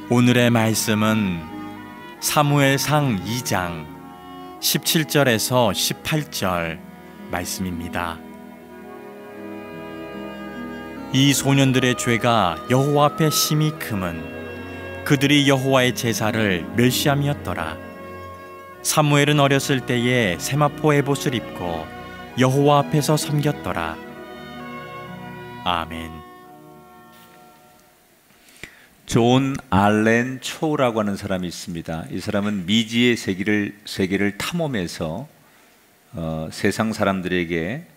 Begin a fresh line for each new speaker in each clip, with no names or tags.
오늘의 말씀은 사무엘상 2장 17절에서 18절 말씀입니다. 이 소년들의 죄가 여호와 앞에 심히 크면 그들이 여호와의 제사를 멸시함이었더라. 사무엘은 어렸을 때에 세마포 에봇을 입고 여호와 앞에서 섬겼더라. 아멘.
존 알렌 초우라고 하는 사람이 있습니다. 이 사람은 미지의 세계를 탐험해서 세상 사람들에게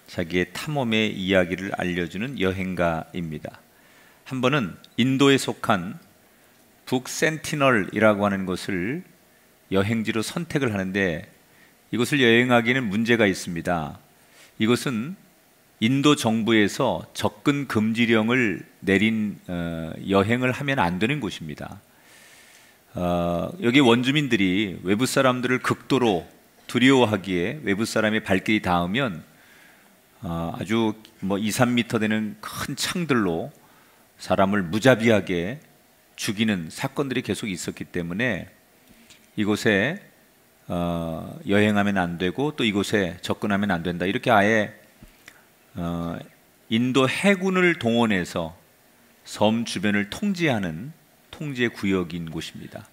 자기의 탐험의 이야기를 알려주는 여행가입니다. 한 번은 인도에 속한 북센티널이라고 하는 곳을 여행지로 선택을 하는데, 이곳을 여행하기에는 문제가 있습니다. 이곳은 인도 정부에서 접근 금지령을 내린 여행을 하면 안 되는 곳입니다. 여기 원주민들이 외부 사람들을 극도로 두려워하기에 외부 사람의 발길이 닿으면 아주 2, 3m 되는 큰 창들로 사람을 무자비하게 죽이는 사건들이 계속 있었기 때문에 이곳에 여행하면 안 되고 또 이곳에 접근하면 안 된다, 이렇게 아예 인도 해군을 동원해서 섬 주변을 통제하는 통제 구역인 곳입니다.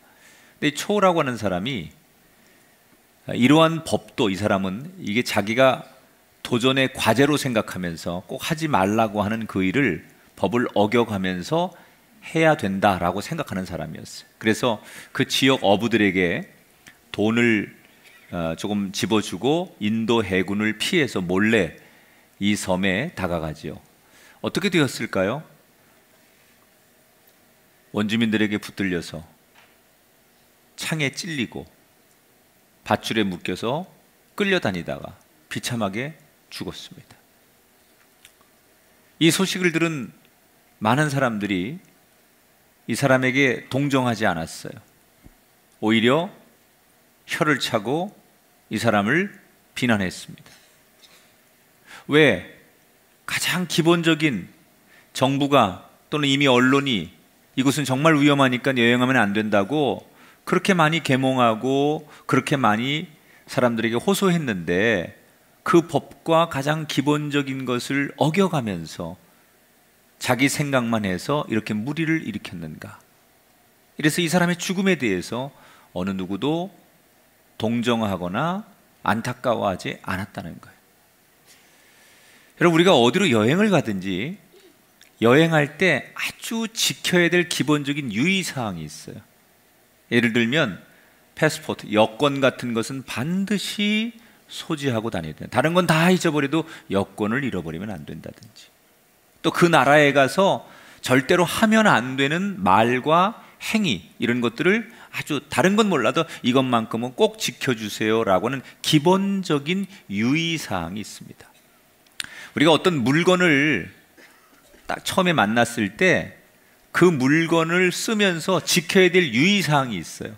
근데 초라고 하는 사람이 이러한 법도, 이 사람은 이게 자기가 도전의 과제로 생각하면서 꼭 하지 말라고 하는 그 일을 법을 어겨가면서 해야 된다라고 생각하는 사람이었어요. 그래서 그 지역 어부들에게 돈을 조금 집어주고 인도 해군을 피해서 몰래 이 섬에 다가가지요. 어떻게 되었을까요? 원주민들에게 붙들려서 창에 찔리고 밧줄에 묶여서 끌려다니다가 비참하게 죽었습니다. 이 소식을 들은 많은 사람들이 이 사람에게 동정하지 않았어요. 오히려 혀를 차고 이 사람을 비난했습니다. 왜? 가장 기본적인 정부가 또는 이미 언론이 이곳은 정말 위험하니까 여행하면 안 된다고 그렇게 많이 계몽하고 그렇게 많이 사람들에게 호소했는데, 그 법과 가장 기본적인 것을 어겨가면서 자기 생각만 해서 이렇게 무리를 일으켰는가? 이래서 이 사람의 죽음에 대해서 어느 누구도 동정하거나 안타까워하지 않았다는 거예요. 여러분, 우리가 어디로 여행을 가든지 여행할 때 아주 지켜야 될 기본적인 유의사항이 있어요. 예를 들면 패스포트, 여권 같은 것은 반드시 소지하고 다녀야 돼요. 다른 건 다 잊어버려도 여권을 잃어버리면 안 된다든지, 또 그 나라에 가서 절대로 하면 안 되는 말과 행위, 이런 것들을 아주 다른 건 몰라도 이것만큼은 꼭 지켜주세요 라고 하는 기본적인 유의사항이 있습니다. 우리가 어떤 물건을 딱 처음에 만났을 때 그 물건을 쓰면서 지켜야 될 유의사항이 있어요.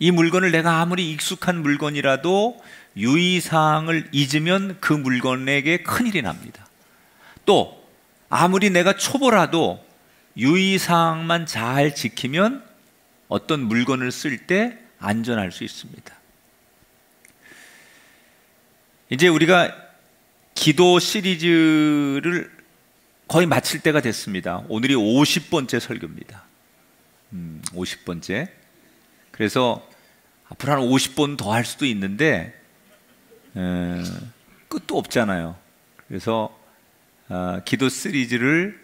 이 물건을 내가 아무리 익숙한 물건이라도 유의사항을 잊으면 그 물건에게 큰일이 납니다. 또 아무리 내가 초보라도 유의사항만 잘 지키면 어떤 물건을 쓸 때 안전할 수 있습니다. 이제 우리가 기도 시리즈를 거의 마칠 때가 됐습니다. 오늘이 50번째 설교입니다. 50번째. 그래서 앞으로 한 50번 더 할 수도 있는데 끝도 없잖아요. 그래서 기도 시리즈를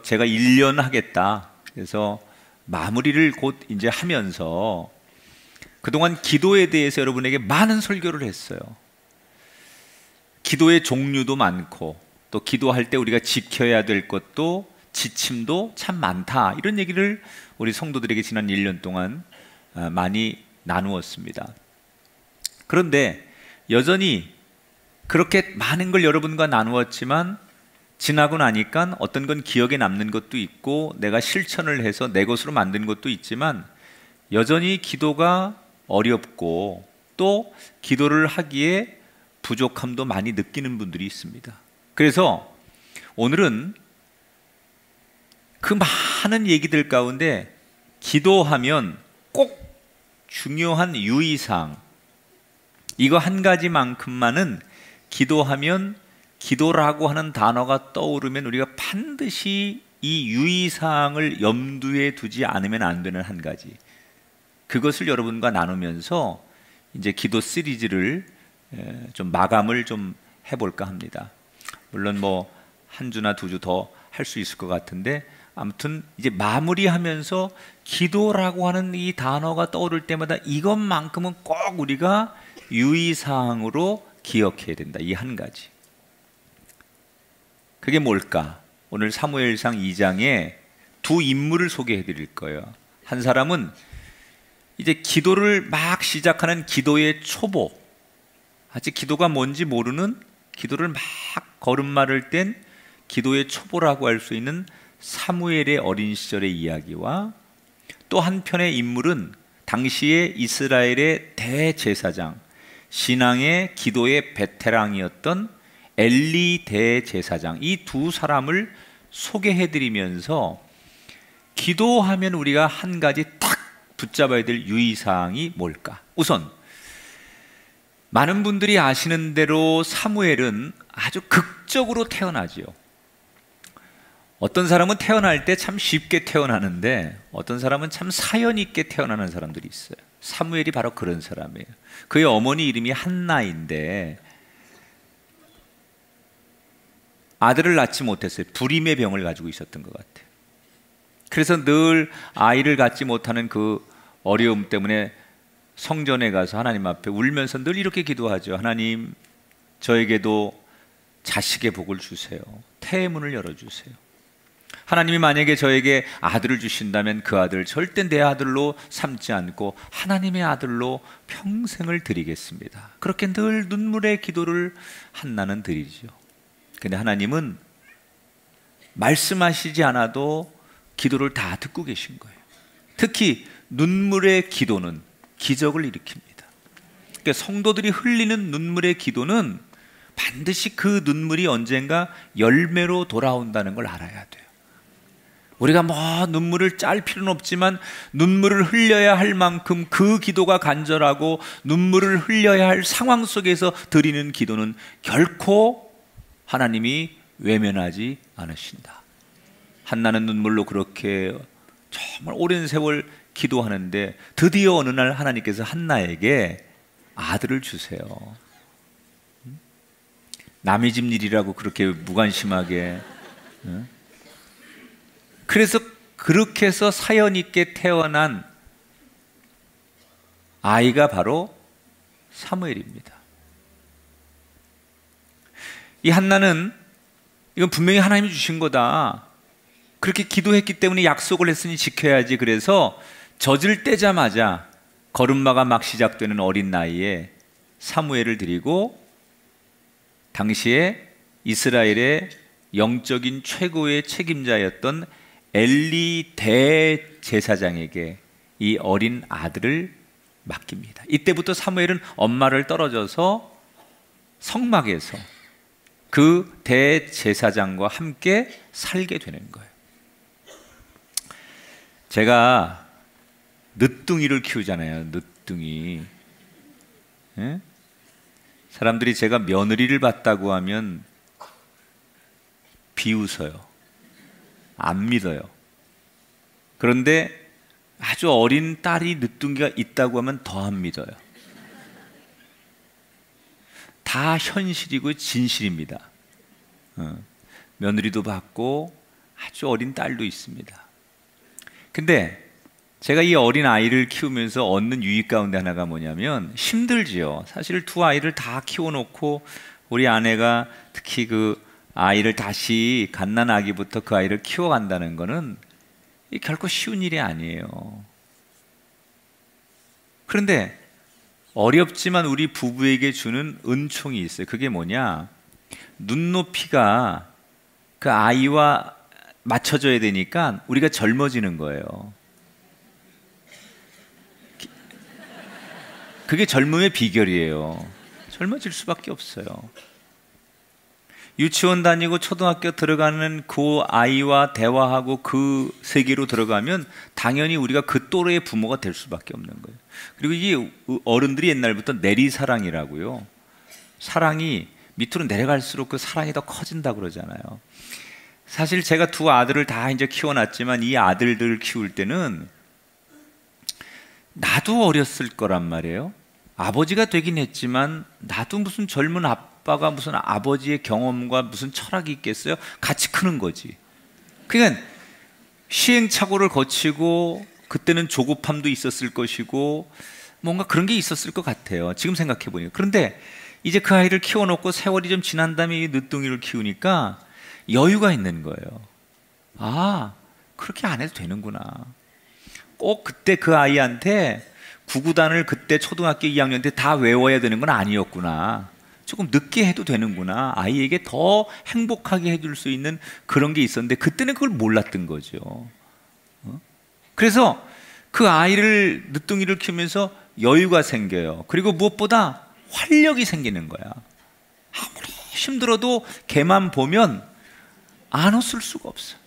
제가 1년 하겠다. 그래서 마무리를 곧 이제 하면서 그동안 기도에 대해서 여러분에게 많은 설교를 했어요. 기도의 종류도 많고 또 기도할 때 우리가 지켜야 될 것도 지침도 참 많다, 이런 얘기를 우리 성도들에게 지난 1년 동안 많이 나누었습니다. 그런데 여전히 그렇게 많은 걸 여러분과 나누었지만 지나고 나니까 어떤 건 기억에 남는 것도 있고 내가 실천을 해서 내 것으로 만든 것도 있지만 여전히 기도가 어렵고 또 기도를 하기에 부족함도 많이 느끼는 분들이 있습니다. 그래서 오늘은 그 많은 얘기들 가운데 기도하면 꼭 중요한 유의사항, 이거 한 가지만큼만은 기도하면, 기도라고 하는 단어가 떠오르면 우리가 반드시 이 유의사항을 염두에 두지 않으면 안 되는 한 가지, 그것을 여러분과 나누면서 이제 기도 시리즈를 좀 마감을 좀 해볼까 합니다. 물론 뭐 한 주나 두 주 더 할 수 있을 것 같은데, 아무튼 이제 마무리하면서 기도라고 하는 이 단어가 떠오를 때마다 이것만큼은 꼭 우리가 유의사항으로 기억해야 된다. 이 한 가지. 그게 뭘까? 오늘 사무엘상 2장에 두 인물을 소개해 드릴 거예요. 한 사람은 이제 기도를 막 시작하는 기도의 초보, 아직 기도가 뭔지 모르는, 기도를 막 걸음마를 뗀 기도의 초보라고 할 수 있는 사무엘의 어린 시절의 이야기와, 또 한편의 인물은 당시의 이스라엘의 대제사장, 신앙의 기도의 베테랑이었던 엘리 대제사장, 이 두 사람을 소개해 드리면서 기도하면 우리가 한 가지 딱 붙잡아야 될 유의사항이 뭘까? 우선 많은 분들이 아시는 대로 사무엘은 아주 극적으로 태어나지요. 어떤 사람은 태어날 때 참 쉽게 태어나는데 어떤 사람은 참 사연 있게 태어나는 사람들이 있어요. 사무엘이 바로 그런 사람이에요. 그의 어머니 이름이 한나인데 아들을 낳지 못했어요. 불임의 병을 가지고 있었던 것 같아요. 그래서 늘 아이를 갖지 못하는 그 어려움 때문에 성전에 가서 하나님 앞에 울면서 늘 이렇게 기도하죠. 하나님, 저에게도 자식의 복을 주세요. 태의 문을 열어주세요. 하나님이 만약에 저에게 아들을 주신다면 그 아들 절대 내 아들로 삼지 않고 하나님의 아들로 평생을 드리겠습니다. 그렇게 늘 눈물의 기도를 한나는 드리죠. 근데 하나님은 말씀하시지 않아도 기도를 다 듣고 계신 거예요. 특히 눈물의 기도는 기적을 일으킵니다. 그러니까 성도들이 흘리는 눈물의 기도는 반드시 그 눈물이 언젠가 열매로 돌아온다는 걸 알아야 돼요. 우리가 뭐 눈물을 짤 필요는 없지만 눈물을 흘려야 할 만큼 그 기도가 간절하고 눈물을 흘려야 할 상황 속에서 드리는 기도는 결코 하나님이 외면하지 않으신다. 한나는 눈물로 그렇게 정말 오랜 세월 기도하는데 드디어 어느 날 하나님께서 한나에게 아들을 주세요. 남의 집 일이라고 그렇게 무관심하게. 그래서 그렇게 해서 사연 있게 태어난 아이가 바로 사무엘입니다. 이 한나는 이건 분명히 하나님이 주신 거다. 그렇게 기도했기 때문에 약속을 했으니 지켜야지. 그래서 젖을 떼자마자 걸음마가 막 시작되는 어린 나이에 사무엘을 드리고 당시에 이스라엘의 영적인 최고의 책임자였던 엘리 대제사장에게 이 어린 아들을 맡깁니다. 이때부터 사무엘은 엄마를 떨어져서 성막에서 그 대제사장과 함께 살게 되는 거예요. 제가 늦둥이를 키우잖아요. 늦둥이. 예? 사람들이 제가 며느리를 봤다고 하면 비웃어요. 안 믿어요. 그런데 아주 어린 딸이 늦둥이가 있다고 하면 더 안 믿어요. 다 현실이고 진실입니다. 며느리도 봤고 아주 어린 딸도 있습니다. 근데 제가 이 어린 아이를 키우면서 얻는 유익 가운데 하나가 뭐냐면 힘들지요. 사실 두 아이를 다 키워놓고 우리 아내가 특히 그 아이를 다시 갓난아기부터 그 아이를 키워간다는 거는 결코 쉬운 일이 아니에요. 그런데 어렵지만 우리 부부에게 주는 은총이 있어요. 그게 뭐냐? 눈높이가 그 아이와 맞춰져야 되니까 우리가 젊어지는 거예요. 그게 젊음의 비결이에요. 젊어질 수밖에 없어요. 유치원 다니고 초등학교 들어가는 그 아이와 대화하고 그 세계로 들어가면 당연히 우리가 그 또래의 부모가 될 수밖에 없는 거예요. 그리고 이게 어른들이 옛날부터 내리사랑이라고요. 사랑이 밑으로 내려갈수록 그 사랑이 더 커진다 그러잖아요. 사실 제가 두 아들을 다 이제 키워놨지만 이 아들들을 키울 때는 나도 어렸을 거란 말이에요. 아버지가 되긴 했지만 나도 무슨 젊은 아빠가 무슨 아버지의 경험과 무슨 철학이 있겠어요? 같이 크는 거지. 그러니까 시행착오를 거치고 그때는 조급함도 있었을 것이고 뭔가 그런 게 있었을 것 같아요. 지금 생각해 보니까. 그런데 이제 그 아이를 키워놓고 세월이 좀 지난 다음에 이 늦둥이를 키우니까 여유가 있는 거예요. 아, 그렇게 안 해도 되는구나. 꼭 그때 그 아이한테 구구단을 그때 초등학교 2학년 때 다 외워야 되는 건 아니었구나. 조금 늦게 해도 되는구나. 아이에게 더 행복하게 해줄 수 있는 그런 게 있었는데 그때는 그걸 몰랐던 거죠. 그래서 그 아이를 늦둥이를 키우면서 여유가 생겨요. 그리고 무엇보다 활력이 생기는 거야. 아무리 힘들어도 걔만 보면 안 웃을 수가 없어.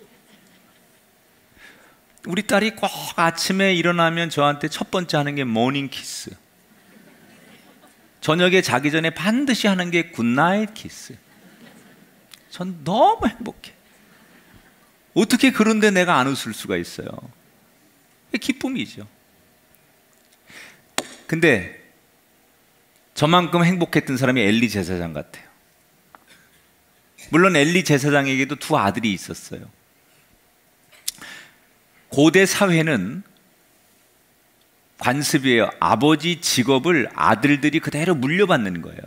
우리 딸이 꼭 아침에 일어나면 저한테 첫 번째 하는 게 모닝 키스. 저녁에 자기 전에 반드시 하는 게 굿나잇 키스. 전 너무 행복해. 어떻게 그런데 내가 안 웃을 수가 있어요? 기쁨이죠. 근데 저만큼 행복했던 사람이 엘리 제사장 같아요. 물론 엘리 제사장에게도 두 아들이 있었어요. 고대 사회는 관습이에요. 아버지 직업을 아들들이 그대로 물려받는 거예요.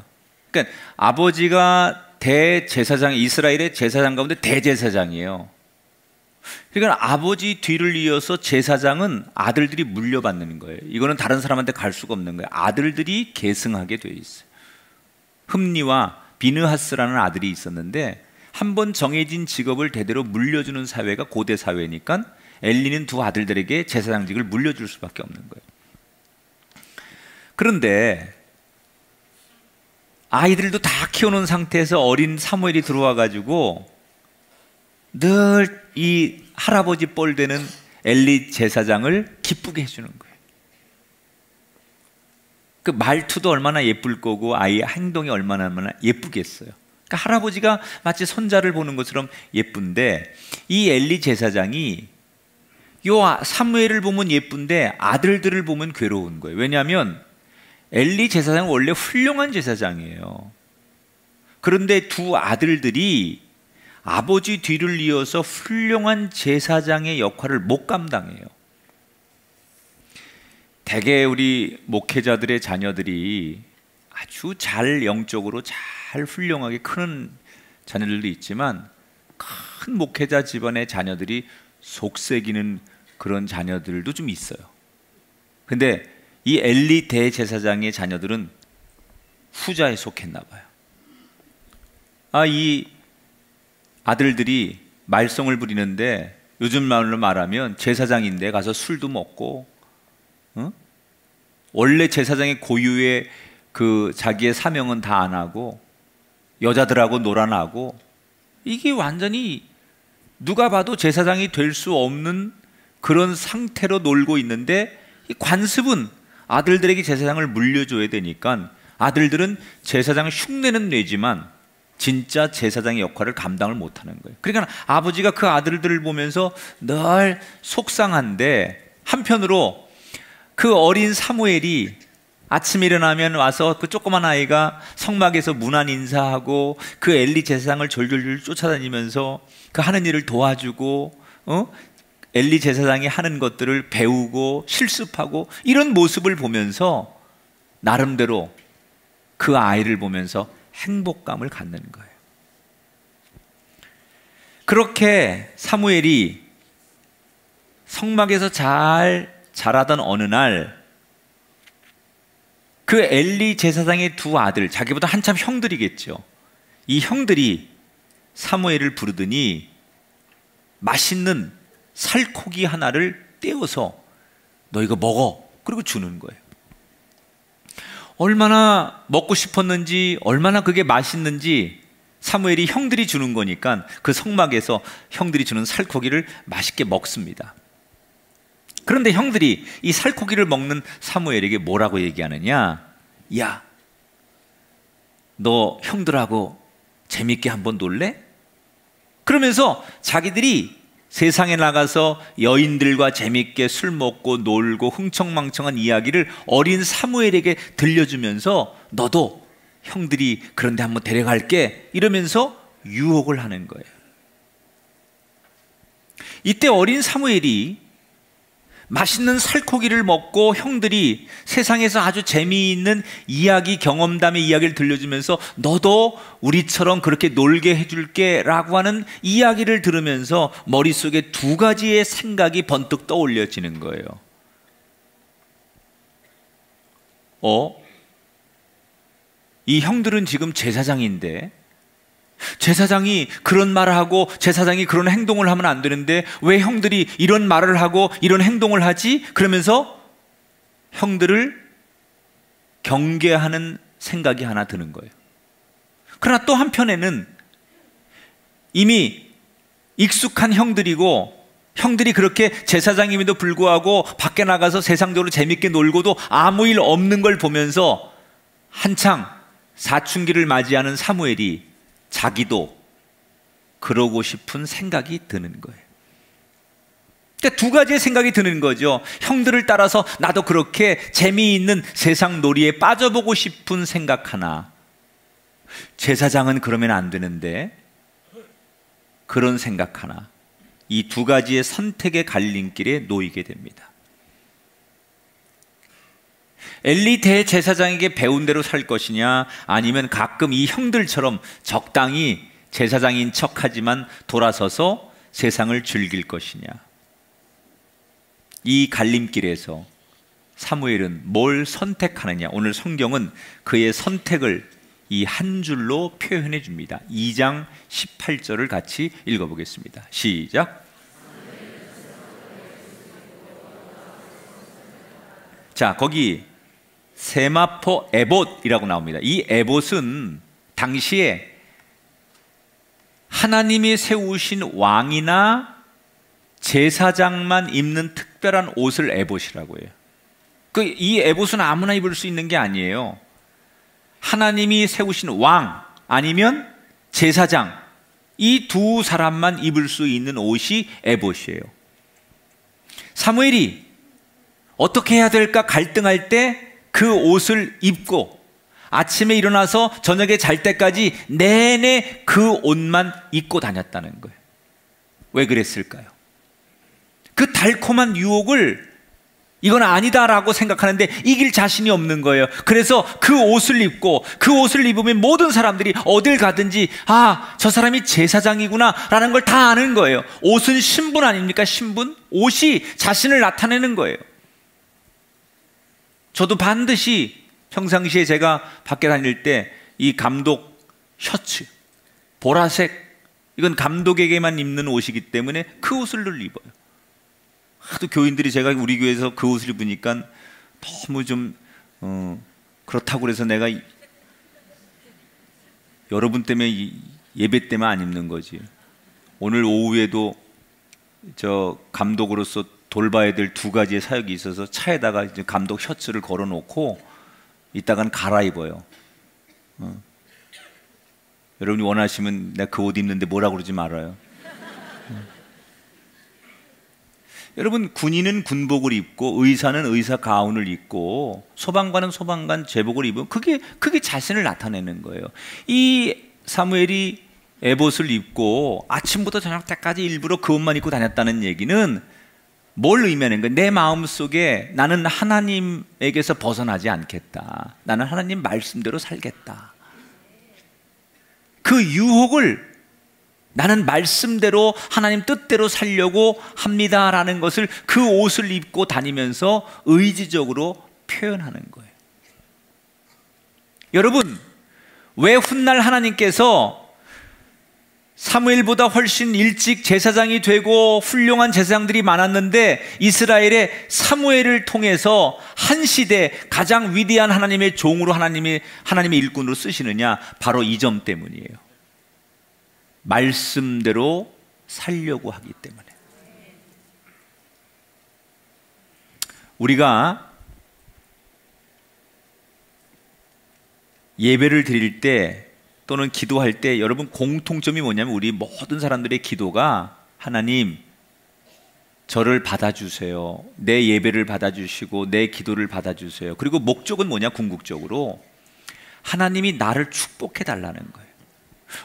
그러니까 아버지가 대제사장, 이스라엘의 제사장 가운데 대제사장이에요. 그러니까 아버지 뒤를 이어서 제사장은 아들들이 물려받는 거예요. 이거는 다른 사람한테 갈 수가 없는 거예요. 아들들이 계승하게 돼 있어요. 흠니와 비느하스라는 아들이 있었는데 한 번 정해진 직업을 대대로 물려주는 사회가 고대 사회니까 엘리는 두 아들들에게 제사장직을 물려줄 수밖에 없는 거예요. 그런데 아이들도 다 키워놓은 상태에서 어린 사무엘이 들어와 가지고 늘 이 할아버지 뻘 되는 엘리 제사장을 기쁘게 해주는 거예요. 그 말투도 얼마나 예쁠 거고 아이의 행동이 얼마나 예쁘겠어요. 그러니까 할아버지가 마치 손자를 보는 것처럼 예쁜데 이 엘리 제사장이 요 사무엘을 보면 예쁜데 아들들을 보면 괴로운 거예요. 왜냐하면 엘리 제사장은 원래 훌륭한 제사장이에요. 그런데 두 아들들이 아버지 뒤를 이어서 훌륭한 제사장의 역할을 못 감당해요. 대개 우리 목회자들의 자녀들이 아주 잘 영적으로 잘 훌륭하게 크는 자녀들도 있지만 큰 목회자 집안의 자녀들이 속썩이는 그런 자녀들도 좀 있어요. 근데 이 엘리 대제사장의 자녀들은 후자에 속했나 봐요. 이 아들들이 말썽을 부리는데 요즘 말로 말하면 제사장인데 가서 술도 먹고, 원래 제사장의 고유의 그 자기의 사명은 다 안 하고 여자들하고 놀아나고, 이게 완전히 누가 봐도 제사장이 될 수 없는 그런 상태로 놀고 있는데, 이 관습은 아들들에게 제사장을 물려줘야 되니까 아들들은 제사장 흉내는 내지만 진짜 제사장의 역할을 감당을 못하는 거예요. 그러니까 아버지가 그 아들들을 보면서 늘 속상한데, 한편으로 그 어린 사무엘이 아침에 일어나면 와서 그 조그만 아이가 성막에서 문안 인사하고 그 엘리 제사장을 졸졸졸 쫓아다니면서 그 하는 일을 도와주고, 엘리 제사장이 하는 것들을 배우고 실습하고, 이런 모습을 보면서 나름대로 그 아이를 보면서 행복감을 갖는 거예요. 그렇게 사무엘이 성막에서 잘 자라던 어느 날, 그 엘리 제사장의 두 아들, 자기보다 한참 형들이겠죠. 이 형들이 사무엘을 부르더니 맛있는 살코기 하나를 떼어서 너 이거 먹어, 그리고 주는 거예요. 얼마나 먹고 싶었는지, 얼마나 그게 맛있는지 사무엘이 형들이 주는 거니까 그 성막에서 형들이 주는 살코기를 맛있게 먹습니다. 그런데 형들이 이 살코기를 먹는 사무엘에게 뭐라고 얘기하느냐? 야, 너 형들하고 재밌게 한번 놀래? 그러면서 자기들이 세상에 나가서 여인들과 재밌게 술 먹고 놀고 흥청망청한 이야기를 어린 사무엘에게 들려주면서 너도 형들이 그런데 한번 데려갈게 이러면서 유혹을 하는 거예요. 이때 어린 사무엘이 맛있는 살코기를 먹고 형들이 세상에서 아주 재미있는 이야기, 경험담의 이야기를 들려주면서 너도 우리처럼 그렇게 놀게 해줄게 라고 하는 이야기를 들으면서 머릿속에 두 가지의 생각이 번뜩 떠올려지는 거예요. 이 형들은 지금 제사장인데 제사장이 그런 말을 하고 제사장이 그런 행동을 하면 안 되는데 왜 형들이 이런 말을 하고 이런 행동을 하지? 그러면서 형들을 경계하는 생각이 하나 드는 거예요. 그러나 또 한편에는 이미 익숙한 형들이고 형들이 그렇게 제사장임에도 불구하고 밖에 나가서 세상적으로 재밌게 놀고도 아무 일 없는 걸 보면서 한창 사춘기를 맞이하는 사무엘이 자기도 그러고 싶은 생각이 드는 거예요. 그러니까 두 가지의 생각이 드는 거죠. 형들을 따라서 나도 그렇게 재미있는 세상 놀이에 빠져보고 싶은 생각 하나, 제사장은 그러면 안 되는데 그런 생각 하나, 이 두 가지의 선택의 갈림길에 놓이게 됩니다. 엘리 대제사장에게 배운 대로 살 것이냐, 아니면 가끔 이 형들처럼 적당히 제사장인 척하지만 돌아서서 세상을 즐길 것이냐. 이 갈림길에서 사무엘은 뭘 선택하느냐. 오늘 성경은 그의 선택을 이 한 줄로 표현해 줍니다. 2장 18절을 같이 읽어보겠습니다. 시작. 자, 거기 세마포 에봇이라고 나옵니다. 이 에봇은 당시에 하나님이 세우신 왕이나 제사장만 입는 특별한 옷을 에봇이라고 해요. 이 에봇은 아무나 입을 수 있는 게 아니에요. 하나님이 세우신 왕 아니면 제사장, 이 두 사람만 입을 수 있는 옷이 에봇이에요. 사무엘이 어떻게 해야 될까 갈등할 때 그 옷을 입고 아침에 일어나서 저녁에 잘 때까지 내내 그 옷만 입고 다녔다는 거예요. 왜 그랬을까요? 그 달콤한 유혹을 이건 아니다라고 생각하는데 이길 자신이 없는 거예요. 그래서 그 옷을 입고 그 옷을 입으면 모든 사람들이 어딜 가든지 아, 저 사람이 제사장이구나 라는 걸 다 아는 거예요. 옷은 신분 아닙니까? 신분? 옷이 자신을 나타내는 거예요. 저도 반드시 평상시에 제가 밖에 다닐 때 이 감독 셔츠, 보라색, 이건 감독에게만 입는 옷이기 때문에 그 옷을 늘 입어요. 하도 교인들이 제가 우리 교회에서 그 옷을 입으니까 너무 좀 그렇다고 그래서 내가 여러분 때문에 예배 때문에 안 입는 거지. 오늘 오후에도 저 감독으로서 돌봐야 될 두 가지의 사역이 있어서 차에다가 이제 감독 셔츠를 걸어놓고 이따간 갈아입어요. 여러분이 원하시면 내가 그 옷 입는데 뭐라고 그러지 말아요. 여러분, 군인은 군복을 입고 의사는 의사 가운을 입고 소방관은 소방관 제복을 입으면 그게 자신을 나타내는 거예요. 이 사무엘이 에봇을 입고 아침부터 저녁 때까지 일부러 그 옷만 입고 다녔다는 얘기는 뭘 의미하는 거예요? 내 마음속에 나는 하나님에게서 벗어나지 않겠다. 나는 하나님 말씀대로 살겠다. 그 유혹을 나는 말씀대로 하나님 뜻대로 살려고 합니다라는 것을 그 옷을 입고 다니면서 의지적으로 표현하는 거예요. 여러분, 왜 훗날 하나님께서 사무엘보다 훨씬 일찍 제사장이 되고 훌륭한 제사장들이 많았는데 이스라엘의 사무엘을 통해서 한 시대 가장 위대한 하나님의 종으로 하나님의 일꾼으로 쓰시느냐? 바로 이 점 때문이에요. 말씀대로 살려고 하기 때문에. 우리가 예배를 드릴 때 또는 기도할 때 여러분 공통점이 뭐냐면 우리 모든 사람들의 기도가 하나님 저를 받아주세요. 내 예배를 받아주시고 내 기도를 받아주세요. 그리고 목적은 뭐냐? 궁극적으로 하나님이 나를 축복해 달라는 거예요.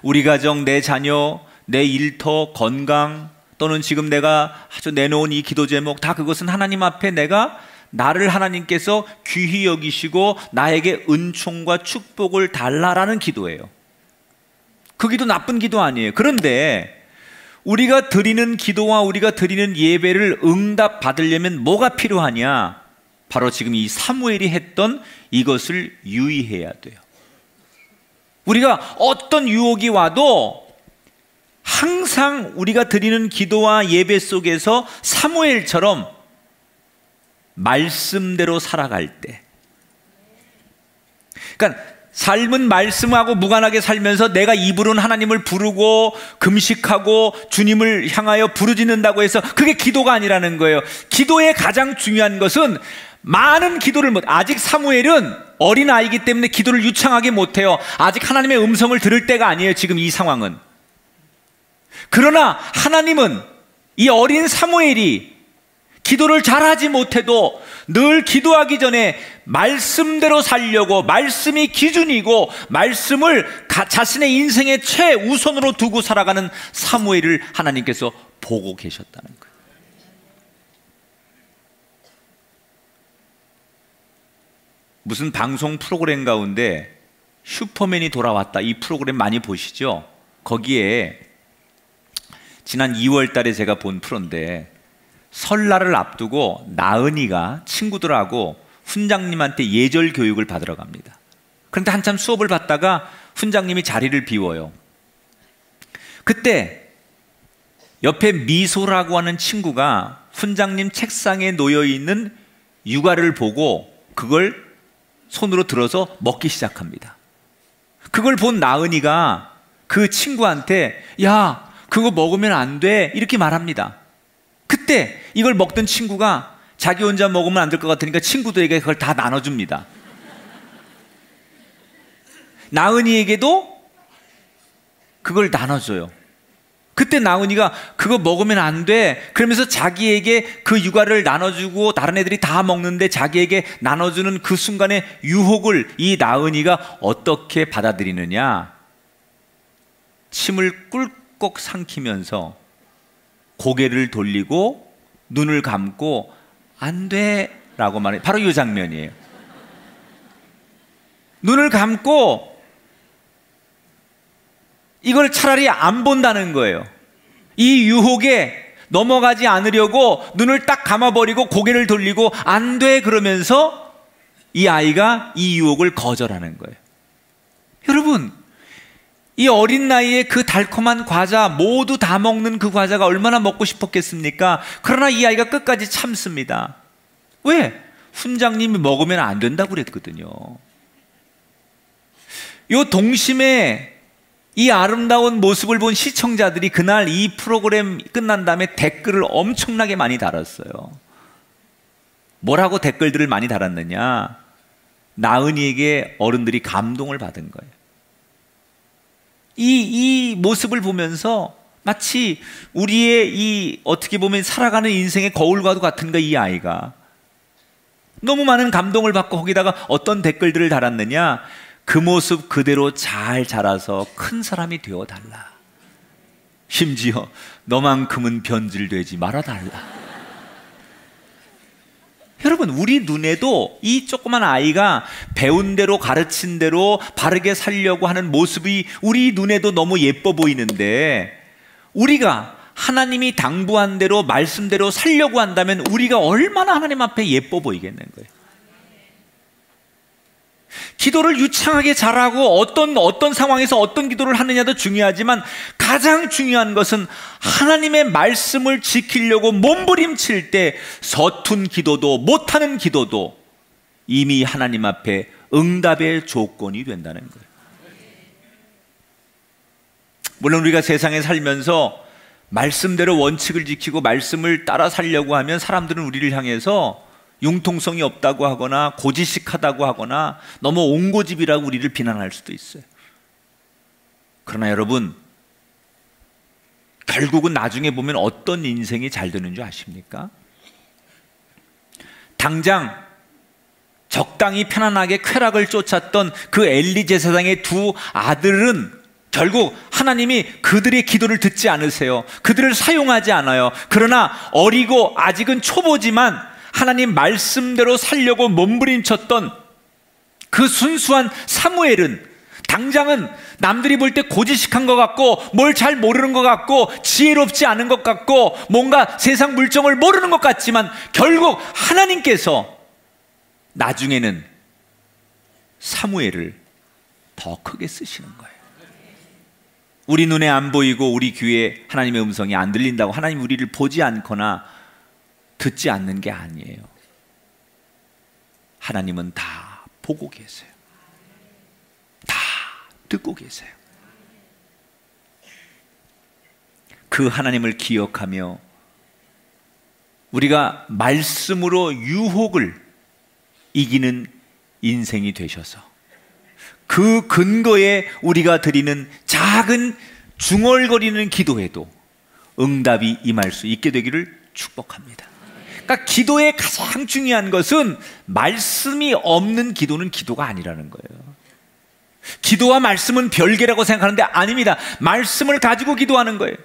우리 가정, 내 자녀, 내 일터, 건강 또는 지금 내가 아주 내놓은 이 기도 제목 다 그것은 하나님 앞에 나를 하나님께서 귀히 여기시고 나에게 은총과 축복을 달라라는 기도예요. 그 기도 나쁜 기도 아니에요. 그런데 우리가 드리는 기도와 우리가 드리는 예배를 응답 받으려면 뭐가 필요하냐? 바로 지금 이 사무엘이 했던 이것을 유의해야 돼요. 우리가 어떤 유혹이 와도 항상 우리가 드리는 기도와 예배 속에서 사무엘처럼 말씀대로 살아갈 때, 그러니까 삶은 말씀하고 무관하게 살면서 내가 입으로는 하나님을 부르고 금식하고 주님을 향하여 부르짖는다고 해서 그게 기도가 아니라는 거예요. 기도의 가장 중요한 것은 많은 기도를 아직 사무엘은 어린아이이기 때문에 기도를 유창하게 못해요. 아직 하나님의 음성을 들을 때가 아니에요. 지금 이 상황은. 그러나 하나님은 이 어린 사무엘이 기도를 잘하지 못해도 늘 기도하기 전에 말씀대로 살려고, 말씀이 기준이고 말씀을 자신의 인생의 최우선으로 두고 살아가는 사무엘을 하나님께서 보고 계셨다는 거예요. 무슨 방송 프로그램 가운데 슈퍼맨이 돌아왔다, 이 프로그램 많이 보시죠? 거기에 지난 2월 달에 제가 본 프로인데 설날을 앞두고 나은이가 친구들하고 훈장님한테 예절 교육을 받으러 갑니다. 그런데 한참 수업을 받다가 훈장님이 자리를 비워요. 그때 옆에 미소라고 하는 친구가 훈장님 책상에 놓여있는 유과를 보고 그걸 손으로 들어서 먹기 시작합니다. 그걸 본 나은이가 그 친구한테 야, 그거 먹으면 안 돼, 이렇게 말합니다. 그때 이걸 먹던 친구가 자기 혼자 먹으면 안 될 것 같으니까 친구들에게 그걸 다 나눠줍니다. 나은이에게도 그걸 나눠줘요. 그때 나은이가 그거 먹으면 안 돼, 그러면서 자기에게 그 유과를 나눠주고 다른 애들이 다 먹는데 자기에게 나눠주는 그 순간의 유혹을 이 나은이가 어떻게 받아들이느냐? 침을 꿀꺽 삼키면서 고개를 돌리고 눈을 감고 안 돼 라고 말해요. 바로 이 장면이에요. 눈을 감고 이걸 차라리 안 본다는 거예요. 이 유혹에 넘어가지 않으려고 눈을 딱 감아버리고 고개를 돌리고 안 돼 그러면서 이 아이가 이 유혹을 거절하는 거예요. 여러분, 이 어린 나이에 그 달콤한 과자 모두 다 먹는 그 과자가 얼마나 먹고 싶었겠습니까? 그러나 이 아이가 끝까지 참습니다. 왜? 훈장님이 먹으면 안 된다고 그랬거든요. 요 동심에 이 아름다운 모습을 본 시청자들이 그날 이 프로그램 끝난 다음에 댓글을 엄청나게 많이 달았어요. 뭐라고 댓글들을 많이 달았느냐? 나은이에게 어른들이 감동을 받은 거예요. 이 모습을 보면서 마치 우리의 이 어떻게 보면 살아가는 인생의 거울과도 같은가, 이 아이가. 너무 많은 감동을 받고 거기다가 어떤 댓글들을 달았느냐? 그 모습 그대로 잘 자라서 큰 사람이 되어달라. 심지어 너만큼은 변질되지 말아달라. 여러분, 우리 눈에도 이 조그만 아이가 배운 대로 가르친 대로 바르게 살려고 하는 모습이 우리 눈에도 너무 예뻐 보이는데, 우리가 하나님이 당부한 대로 말씀대로 살려고 한다면 우리가 얼마나 하나님 앞에 예뻐 보이겠는 거예요. 기도를 유창하게 잘하고 어떤 상황에서 어떤 기도를 하느냐도 중요하지만 가장 중요한 것은 하나님의 말씀을 지키려고 몸부림칠 때 서툰 기도도 못하는 기도도 이미 하나님 앞에 응답의 조건이 된다는 거예요. 물론 우리가 세상에 살면서 말씀대로 원칙을 지키고 말씀을 따라 살려고 하면 사람들은 우리를 향해서 융통성이 없다고 하거나 고지식하다고 하거나 너무 옹고집이라고 우리를 비난할 수도 있어요. 그러나 여러분, 결국은 나중에 보면 어떤 인생이 잘 되는 줄 아십니까? 당장 적당히 편안하게 쾌락을 쫓았던 그 엘리 제사장의 두 아들은 결국 하나님이 그들의 기도를 듣지 않으세요. 그들을 사용하지 않아요. 그러나 어리고 아직은 초보지만 하나님 말씀대로 살려고 몸부림쳤던 그 순수한 사무엘은 당장은 남들이 볼 때 고지식한 것 같고 뭘 잘 모르는 것 같고 지혜롭지 않은 것 같고 뭔가 세상 물정을 모르는 것 같지만 결국 하나님께서 나중에는 사무엘을 더 크게 쓰시는 거예요. 우리 눈에 안 보이고 우리 귀에 하나님의 음성이 안 들린다고 하나님 우리를 보지 않거나 듣지 않는 게 아니에요. 하나님은 다 보고 계세요. 다 듣고 계세요. 그 하나님을 기억하며 우리가 말씀으로 유혹을 이기는 인생이 되셔서 그 근거에 우리가 드리는 작은 중얼거리는 기도에도 응답이 임할 수 있게 되기를 축복합니다. 그러니까 기도의 가장 중요한 것은 말씀이 없는 기도는 기도가 아니라는 거예요. 기도와 말씀은 별개라고 생각하는데 아닙니다. 말씀을 가지고 기도하는 거예요.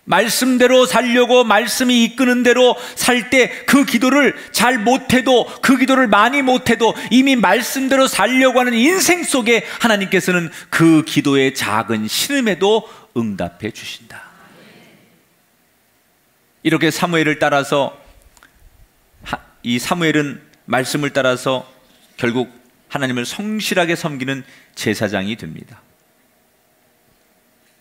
말씀대로 살려고 말씀이 이끄는 대로 살 때 그 기도를 잘 못해도 그 기도를 많이 못해도 이미 말씀대로 살려고 하는 인생 속에 하나님께서는 그 기도의 작은 신음에도 응답해 주신다. 이렇게 사무엘을 따라서 이 사무엘은 말씀을 따라서 결국 하나님을 성실하게 섬기는 제사장이 됩니다.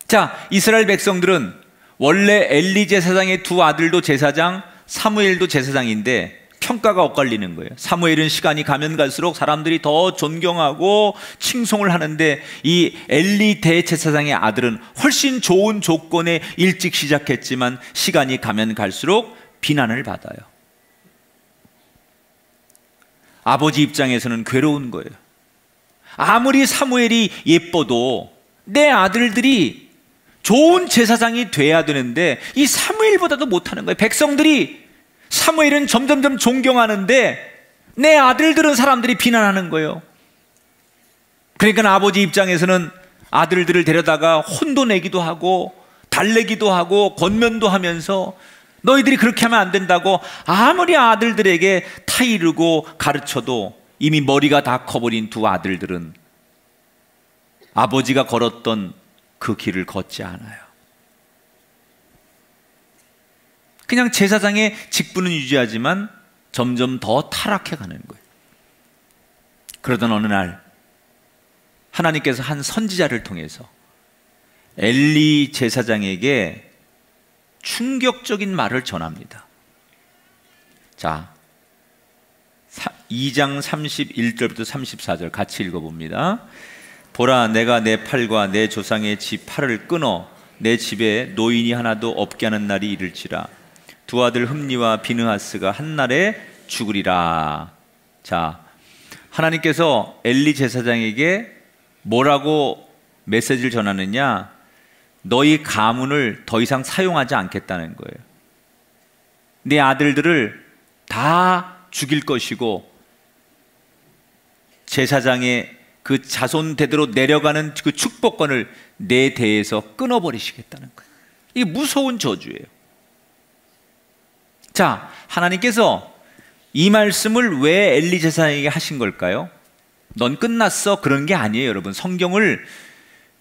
자, 이스라엘 백성들은 원래 엘리 제사장의 두 아들도 제사장, 사무엘도 제사장인데 평가가 엇갈리는 거예요. 사무엘은 시간이 가면 갈수록 사람들이 더 존경하고 칭송을 하는데 이 엘리 대제사장의 아들은 훨씬 좋은 조건에 일찍 시작했지만 시간이 가면 갈수록 비난을 받아요. 아버지 입장에서는 괴로운 거예요. 아무리 사무엘이 예뻐도 내 아들들이 좋은 제사장이 돼야 되는데 이 사무엘보다도 못하는 거예요. 백성들이 사무엘은 점점점 존경하는데 내 아들들은 사람들이 비난하는 거예요. 그러니까 아버지 입장에서는 아들들을 데려다가 혼도 내기도 하고 달래기도 하고 권면도 하면서 너희들이 그렇게 하면 안 된다고 아무리 아들들에게 타이르고 가르쳐도 이미 머리가 다 커버린 두 아들들은 아버지가 걸었던 그 길을 걷지 않아요. 그냥 제사장의 직분은 유지하지만 점점 더 타락해 가는 거예요. 그러던 어느 날 하나님께서 한 선지자를 통해서 엘리 제사장에게 충격적인 말을 전합니다. 자, 2장 31절부터 34절 같이 읽어봅니다. 보라, 내가 내 팔과 내 조상의 집 팔을 끊어 내 집에 노인이 하나도 없게 하는 날이 이를지라. 두 아들 흠니와 비느하스가 한날에 죽으리라. 자, 하나님께서 엘리 제사장에게 뭐라고 메시지를 전하느냐? 너희 가문을 더 이상 사용하지 않겠다는 거예요. 네 아들들을 다 죽일 것이고 제사장의 그 자손 대대로 내려가는 그 축복권을 내 대에서 끊어버리시겠다는 거예요. 이게 무서운 저주예요. 자, 하나님께서 이 말씀을 왜 엘리 제사장에게 하신 걸까요? 넌 끝났어, 그런 게 아니에요. 여러분, 성경을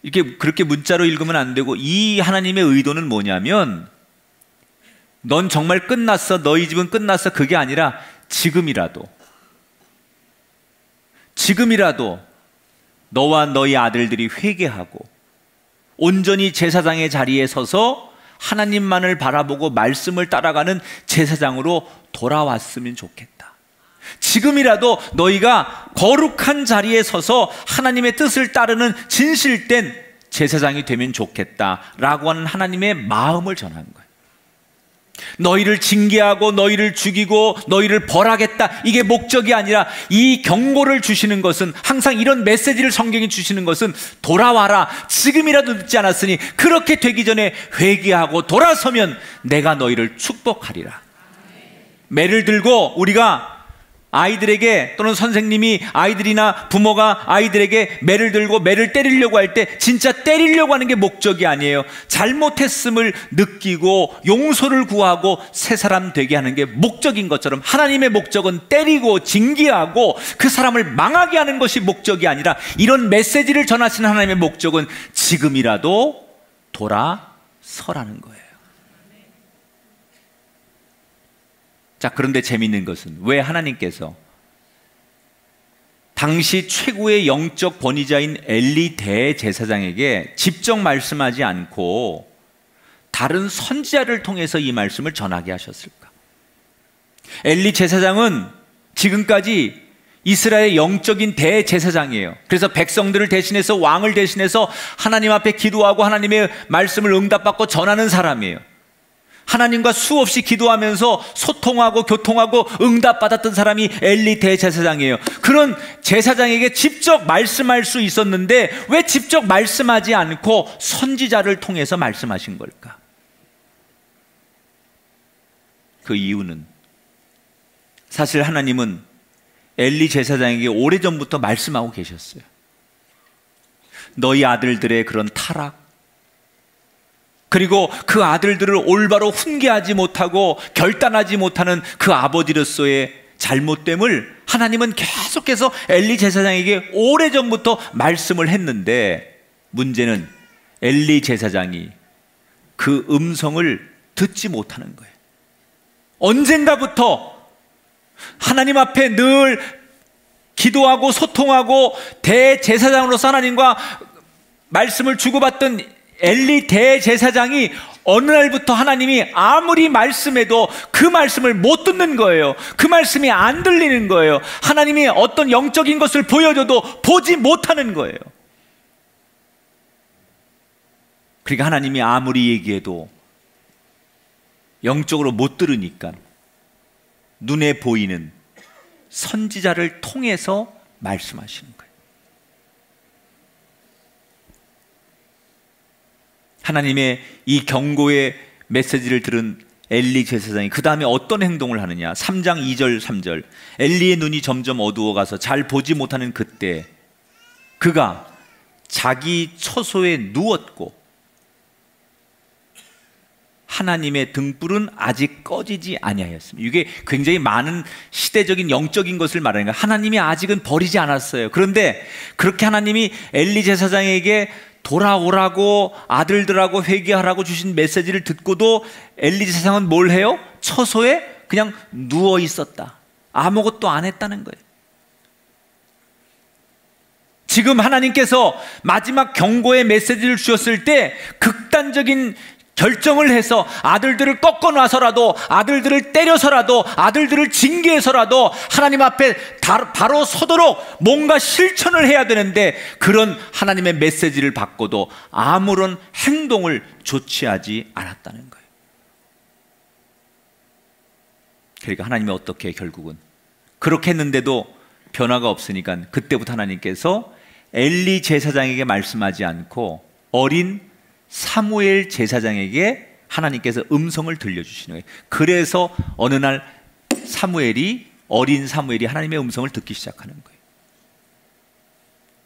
이렇게 그렇게 문자로 읽으면 안 되고, 이 하나님의 의도는 뭐냐면 넌 정말 끝났어, 너희 집은 끝났어, 그게 아니라 지금이라도 너와 너희 아들들이 회개하고 온전히 제사장의 자리에 서서 하나님만을 바라보고 말씀을 따라가는 제사장으로 돌아왔으면 좋겠다. 지금이라도 너희가 거룩한 자리에 서서 하나님의 뜻을 따르는 진실된 제사장이 되면 좋겠다라고 하는 하나님의 마음을 전한 거예요. 너희를 징계하고 너희를 죽이고 너희를 벌하겠다, 이게 목적이 아니라 이 경고를 주시는 것은, 항상 이런 메시지를 성경이 주시는 것은 돌아와라, 지금이라도 늦지 않았으니 그렇게 되기 전에 회개하고 돌아서면 내가 너희를 축복하리라. 매를 들고 우리가 아이들에게, 또는 선생님이 아이들이나 부모가 아이들에게 매를 들고 매를 때리려고 할 때 진짜 때리려고 하는 게 목적이 아니에요. 잘못했음을 느끼고 용서를 구하고 새 사람 되게 하는 게 목적인 것처럼, 하나님의 목적은 때리고 징계하고 그 사람을 망하게 하는 것이 목적이 아니라, 이런 메시지를 전하시는 하나님의 목적은 지금이라도 돌아서라는 거예요. 자, 그런데 재미있는 것은, 왜 하나님께서 당시 최고의 영적 권위자인 엘리 대제사장에게 직접 말씀하지 않고 다른 선지자를 통해서 이 말씀을 전하게 하셨을까? 엘리 제사장은 지금까지 이스라엘의 영적인 대제사장이에요. 그래서 백성들을 대신해서, 왕을 대신해서 하나님 앞에 기도하고 하나님의 말씀을 응답받고 전하는 사람이에요. 하나님과 수없이 기도하면서 소통하고 교통하고 응답받았던 사람이 엘리 대제사장이에요. 그런 제사장에게 직접 말씀할 수 있었는데 왜 직접 말씀하지 않고 선지자를 통해서 말씀하신 걸까? 그 이유는, 사실 하나님은 엘리 제사장에게 오래전부터 말씀하고 계셨어요. 너희 아들들의 그런 타락, 그리고 그 아들들을 올바로 훈계하지 못하고 결단하지 못하는 그 아버지로서의 잘못됨을 하나님은 계속해서 엘리 제사장에게 오래전부터 말씀을 했는데, 문제는 엘리 제사장이 그 음성을 듣지 못하는 거예요. 언젠가부터 하나님 앞에 늘 기도하고 소통하고 대제사장으로서 하나님과 말씀을 주고받던 엘리 대제사장이 어느 날부터 하나님이 아무리 말씀해도 그 말씀을 못 듣는 거예요. 그 말씀이 안 들리는 거예요. 하나님이 어떤 영적인 것을 보여줘도 보지 못하는 거예요. 그러니까 하나님이 아무리 얘기해도 영적으로 못 들으니까 눈에 보이는 선지자를 통해서 말씀하시는 거예요. 하나님의 이 경고의 메시지를 들은 엘리 제사장이 그 다음에 어떤 행동을 하느냐? 3장 2절 3절, 엘리의 눈이 점점 어두워가서 잘 보지 못하는 그때 그가 자기 처소에 누웠고 하나님의 등불은 아직 꺼지지 아니하였습니다. 이게 굉장히 많은 시대적인 영적인 것을 말하는 거예요. 하나님이 아직은 버리지 않았어요. 그런데 그렇게 하나님이 엘리 제사장에게 돌아오라고, 아들들하고 회개하라고 주신 메시지를 듣고도 엘리 제사장은 뭘 해요? 처소에 그냥 누워 있었다. 아무것도 안 했다는 거예요. 지금 하나님께서 마지막 경고의 메시지를 주셨을 때 극단적인 결정을 해서 아들들을 꺾어놔서라도, 아들들을 때려서라도, 아들들을 징계해서라도 하나님 앞에 바로 서도록 뭔가 실천을 해야 되는데, 그런 하나님의 메시지를 받고도 아무런 행동을 조치하지 않았다는 거예요. 그러니까 하나님이 어떻게 결국은 그렇게 했는데도 변화가 없으니까 그때부터 하나님께서 엘리 제사장에게 말씀하지 않고 어린 사무엘 제사장에게 하나님께서 음성을 들려주시는 거예요. 그래서 어느 날 어린 사무엘이 하나님의 음성을 듣기 시작하는 거예요.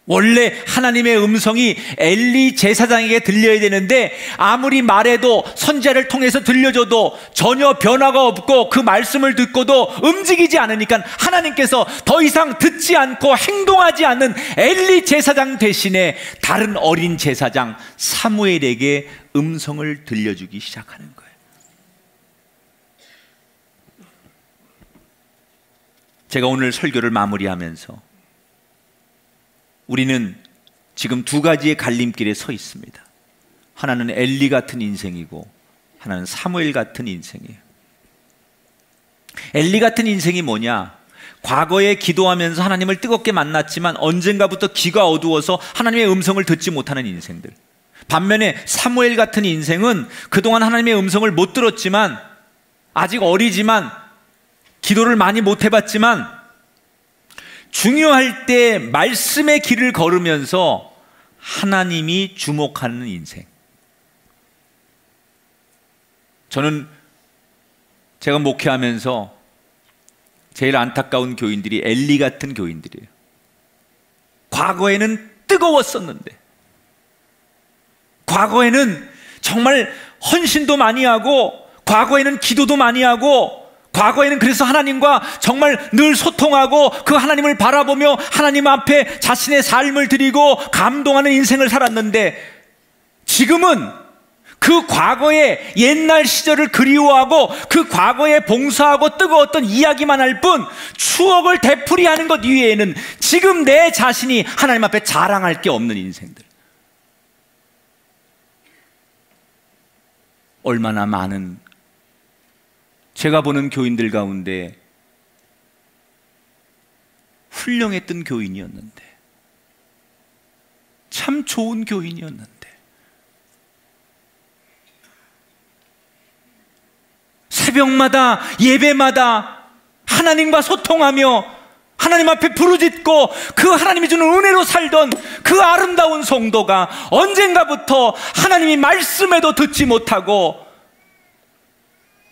원래 하나님의 음성이 엘리 제사장에게 들려야 되는데 아무리 말해도, 선지자를 통해서 들려줘도 전혀 변화가 없고 그 말씀을 듣고도 움직이지 않으니까 하나님께서 더 이상 듣지 않고 행동하지 않는 엘리 제사장 대신에 다른 어린 제사장 사무엘에게 음성을 들려주기 시작하는 거예요. 제가 오늘 설교를 마무리하면서 우리는 지금 두 가지의 갈림길에 서 있습니다. 하나는 엘리 같은 인생이고 하나는 사무엘 같은 인생이에요. 엘리 같은 인생이 뭐냐? 과거에 기도하면서 하나님을 뜨겁게 만났지만 언젠가부터 귀가 어두워서 하나님의 음성을 듣지 못하는 인생들. 반면에 사무엘 같은 인생은 그동안 하나님의 음성을 못 들었지만, 아직 어리지만, 기도를 많이 못 해봤지만, 중요할 때 말씀의 길을 걸으면서 하나님이 주목하는 인생. 저는 제가 목회하면서 제일 안타까운 교인들이 엘리 같은 교인들이에요. 과거에는 뜨거웠었는데, 과거에는 정말 헌신도 많이 하고, 과거에는 기도도 많이 하고, 과거에는 그래서 하나님과 정말 늘 소통하고 그 하나님을 바라보며 하나님 앞에 자신의 삶을 드리고 감동하는 인생을 살았는데, 지금은 그 과거의 옛날 시절을 그리워하고 그 과거에 봉사하고 뜨거웠던 이야기만 할 뿐 추억을 되풀이하는 것 이외에는 지금 내 자신이 하나님 앞에 자랑할 게 없는 인생들. 얼마나 많은, 제가 보는 교인들 가운데 훌륭했던 교인이었는데, 참 좋은 교인이었는데, 새벽마다 예배마다 하나님과 소통하며 하나님 앞에 부르짖고 그 하나님이 주는 은혜로 살던 그 아름다운 성도가 언젠가부터 하나님이 말씀에도 듣지 못하고,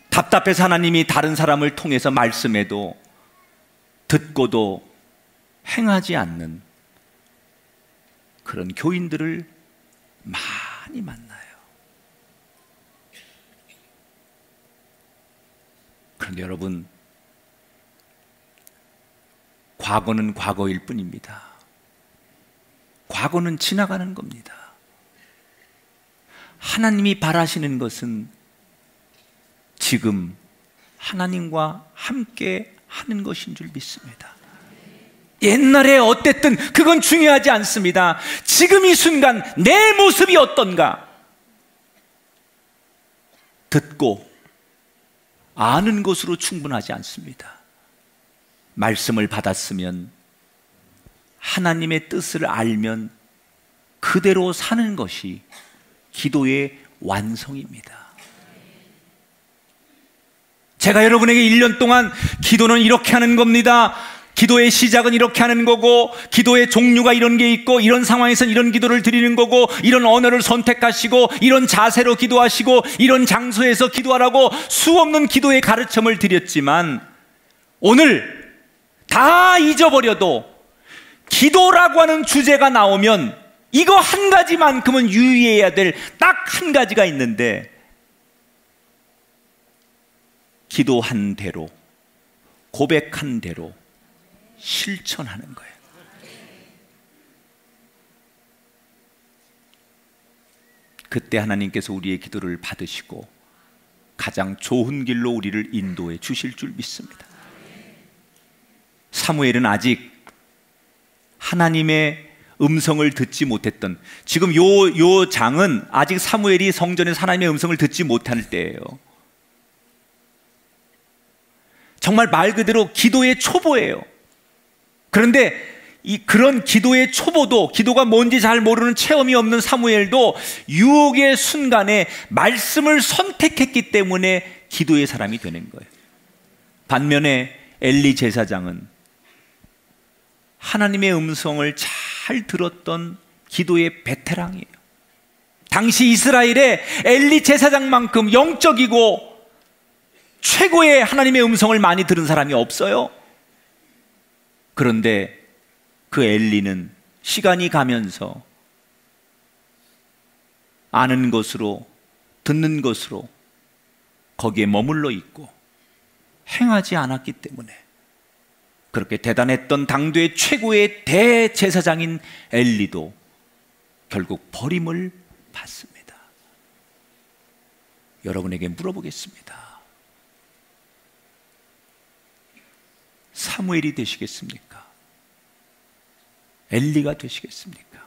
답답해서 하나님이 다른 사람을 통해서 말씀에도 듣고도 행하지 않는 그런 교인들을 많이 만나요. 그런데 여러분, 과거는 과거일 뿐입니다. 과거는 지나가는 겁니다. 하나님이 바라시는 것은 지금 하나님과 함께 하는 것인 줄 믿습니다. 옛날에 어땠든 그건 중요하지 않습니다. 지금 이 순간 내 모습이 어떤가 듣고 아는 것으로 충분하지 않습니다. 말씀을 받았으면, 하나님의 뜻을 알면 그대로 사는 것이 기도의 완성입니다. 제가 여러분에게 1년 동안 기도는 이렇게 하는 겁니다, 기도의 시작은 이렇게 하는 거고, 기도의 종류가 이런 게 있고, 이런 상황에서는 이런 기도를 드리는 거고, 이런 언어를 선택하시고, 이런 자세로 기도하시고, 이런 장소에서 기도하라고 수없는 기도의 가르침을 드렸지만, 오늘 다 잊어버려도 기도라고 하는 주제가 나오면 이거 한 가지만큼은 유의해야 될 딱 한 가지가 있는데, 기도한 대로, 고백한 대로 실천하는 거예요. 그때 하나님께서 우리의 기도를 받으시고 가장 좋은 길로 우리를 인도해 주실 줄 믿습니다. 사무엘은 하나님의 음성을 듣지 못했던, 지금 요 장은 아직 사무엘이 성전에서 하나님의 음성을 듣지 못할 때예요. 정말 말 그대로 기도의 초보예요. 그런데 그런 기도의 초보도, 기도가 뭔지 잘 모르는 체험이 없는 사무엘도 유혹의 순간에 말씀을 선택했기 때문에 기도의 사람이 되는 거예요. 반면에 엘리 제사장은 하나님의 음성을 잘 들었던 기도의 베테랑이에요. 당시 이스라엘에 엘리 제사장만큼 영적이고 최고의 하나님의 음성을 많이 들은 사람이 없어요. 그런데 그 엘리는 시간이 가면서 아는 것으로, 듣는 것으로 거기에 머물러 있고 행하지 않았기 때문에 그렇게 대단했던 당대의 최고의 대제사장인 엘리도 결국 버림을 받습니다. 여러분에게 물어보겠습니다. 사무엘이 되시겠습니까? 엘리가 되시겠습니까?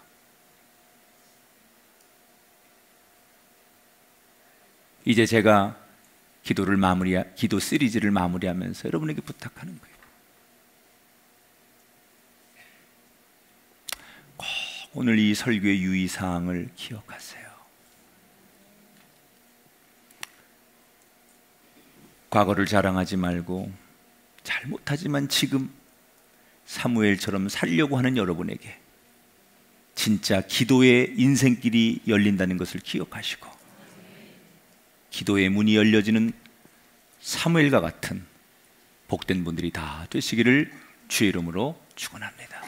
이제 제가 기도 시리즈를 마무리하면서 여러분에게 부탁하는 거예요. 꼭 오늘 이 설교의 유의사항을 기억하세요. 과거를 자랑하지 말고 잘못하지만 지금 사무엘처럼 살려고 하는 여러분에게 진짜 기도의 인생길이 열린다는 것을 기억하시고 기도의 문이 열려지는 사무엘과 같은 복된 분들이 다 되시기를 주의 이름으로 축원합니다.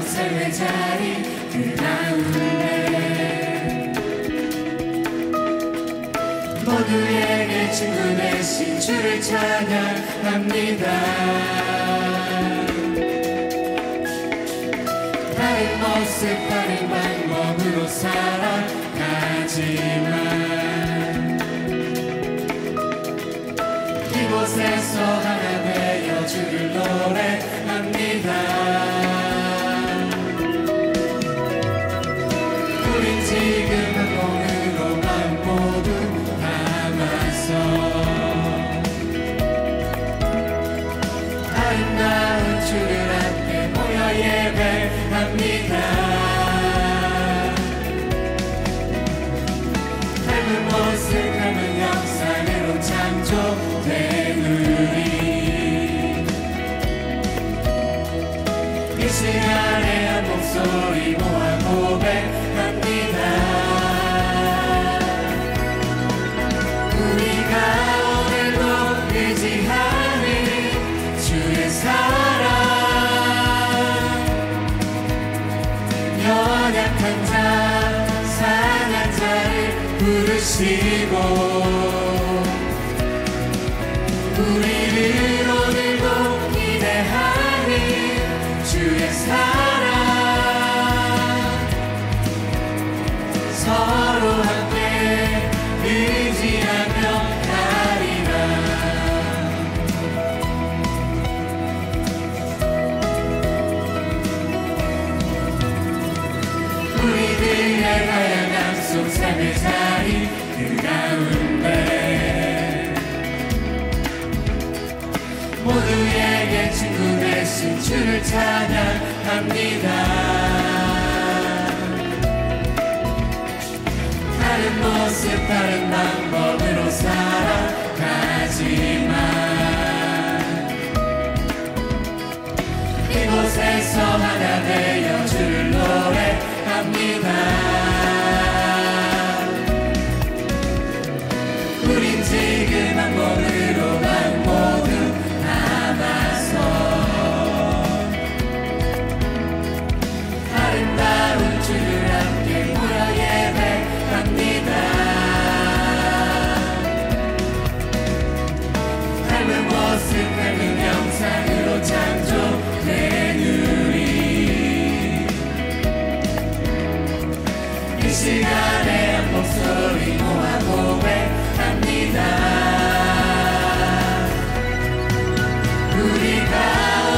삶의 자리 그 가운데 모두에게 친구 되신 주를 찬양합니다. 다른 모습 다른 방법으로 살아가지만 이곳에서 하나 되어 주를 노래합니다. 지금 한 몸으로 마음 모두 담아서 아름다운 주를 함께 모여 예배합니다. 닮은 모습 닮은 형상으로 창조된 우리 이 시간에 한 목소리 모아 고백합니다. 우리가 오늘도 의지하는 주의 사랑 연약한 자 상한 자를 부르시고 우리를 오늘도 기대하는 주의 사랑 서로 함께 의지하며 가리라. 우리들의 다양한 속 삶의 자리 그 가운데 모두에게 친구 되신 주를 찬양합니다. 다른 모습 다른 방법으로 살아가지만 이곳에서 하나 되어 주를 노래합니다. 우린 지금 한 몸으로 마음 모두 담아서 아름다운 주를 함께 모여 예배합니다. 닮은 모습 닮은 형상으로 창조된 우리 이 시간에 한 목소리 모아 고백합니다. 우리가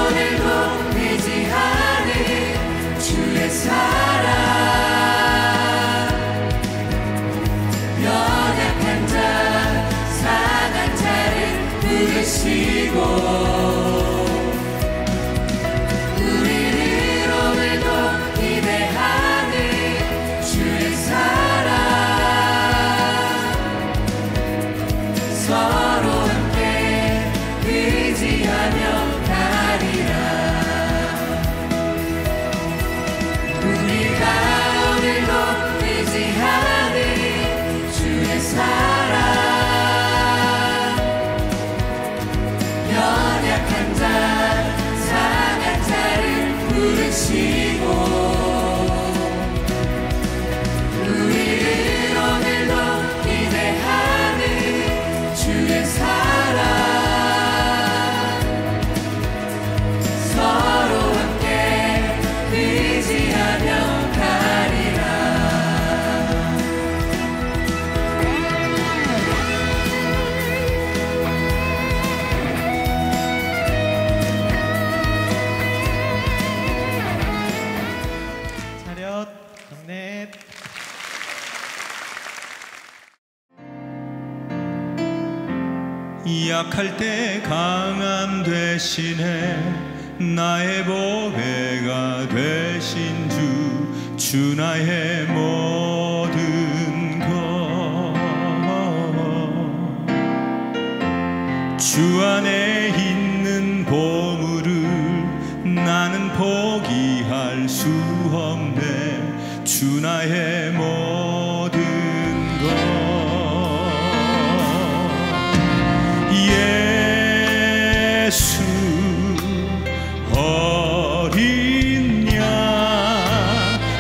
오늘도 의지하는 주의 사랑 연약한 자 상한 자를 부르시고 우리를 오늘도 기대하는 주의 사랑 서로 함께 의지하며 가리라. 우리가 오늘도 의지하는 주의 사랑 연약한 자 상한 자를 부르시고 우리를 오늘도 기대하는 주의 사랑 서로 함께
약할 때 강함 되시네. 나의 보배가 되신 주 나의 모든 것. 주 안에 있는 보물을 나는 포기할 수 없네. 주 나의 모든 것. 예수 어린 양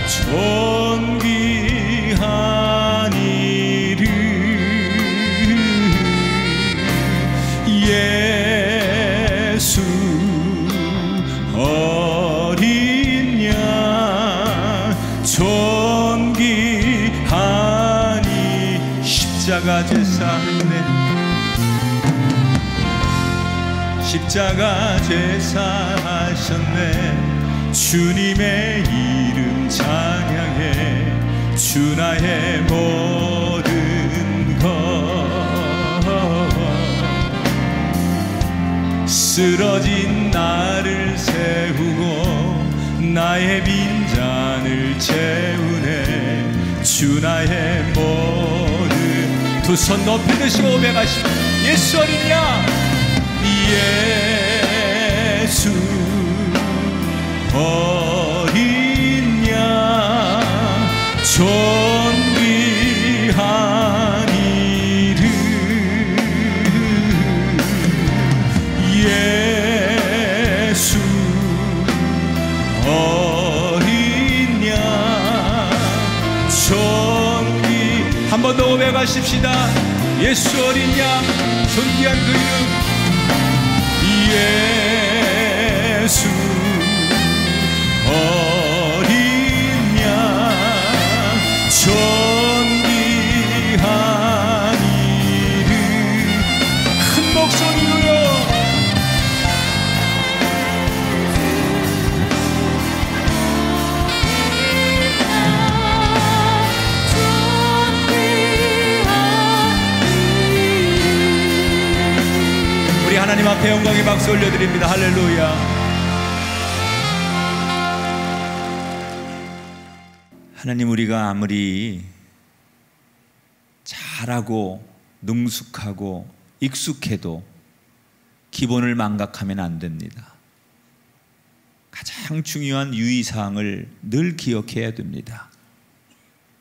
존귀한 이름. 예수 어린 양 존귀한 이 십자가 제사네. 십자가 제사하셨네. 주님의 이름 찬양해. 주 나의 모든 것. 쓰러진 나를 세우고 나의 빈잔을 채우네. 주 나의 모든. 두 손 높이 드시고 오백하시고 예수 어린 양. 예수 어린 양 존귀한 이름. 예수 어린 양 존귀. 한 번 더 고백하십시다. 예수 어린 양 존귀한 그 이름. 예수 어린 양 존귀한 이름. 큰 목소리로요. 우리 하나님 앞에 영광의 박수 올려드립니다. 할렐루야. 하나님, 우리가 아무리 잘하고 능숙하고 익숙해도 기본을 망각하면 안 됩니다. 가장 중요한 유의사항을 늘 기억해야 됩니다.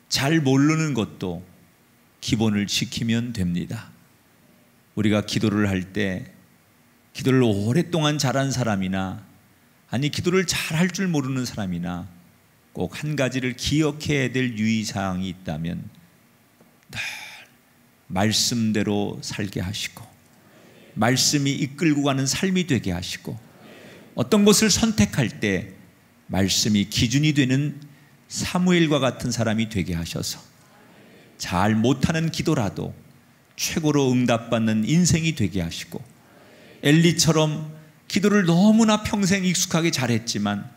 잘 모르는 것도 기본을 지키면 됩니다. 우리가 기도를 할 때 기도를 오랫동안 잘한 사람이나 아니 기도를 잘할 줄 모르는 사람이나 꼭 한 가지를 기억해야 될 유의사항이 있다면 늘 말씀대로 살게 하시고 말씀이 이끌고 가는 삶이 되게 하시고 어떤 것을 선택할 때 말씀이 기준이 되는 사무엘과 같은 사람이 되게 하셔서 잘 못하는 기도라도 최고로 응답받는 인생이 되게 하시고 엘리처럼 기도를 너무나 평생 익숙하게 잘했지만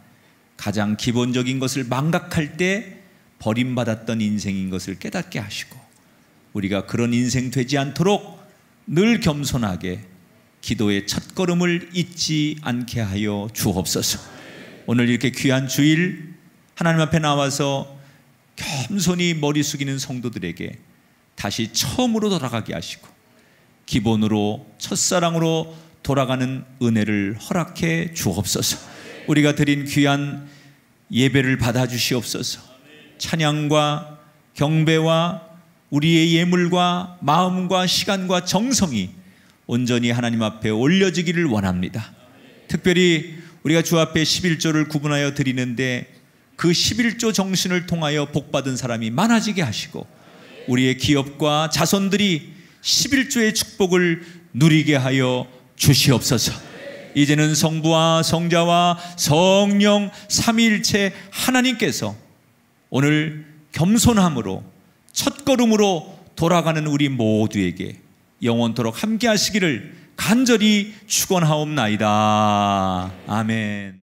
가장 기본적인 것을 망각할 때 버림받았던 인생인 것을 깨닫게 하시고 우리가 그런 인생 되지 않도록 늘 겸손하게 기도의 첫걸음을 잊지 않게 하여 주옵소서. 오늘 이렇게 귀한 주일 하나님 앞에 나와서 겸손히 머리 숙이는 성도들에게 다시 처음으로 돌아가게 하시고 기본으로 첫사랑으로 돌아가는 은혜를 허락해 주옵소서. 우리가 드린 귀한 예배를 받아주시옵소서. 찬양과 경배와 우리의 예물과 마음과 시간과 정성이 온전히 하나님 앞에 올려지기를 원합니다. 특별히 우리가 주 앞에 11조를 구분하여 드리는데 그 11조 정신을 통하여 복받은 사람이 많아지게 하시고 우리의 기업과 자손들이 11조의 축복을 누리게 하여 주시옵소서. 이제는 성부와 성자와 성령 삼위일체 하나님께서 오늘 겸손함으로 첫걸음으로 돌아가는 우리 모두에게 영원토록 함께 하시기를 간절히 축원하옵나이다. 아멘.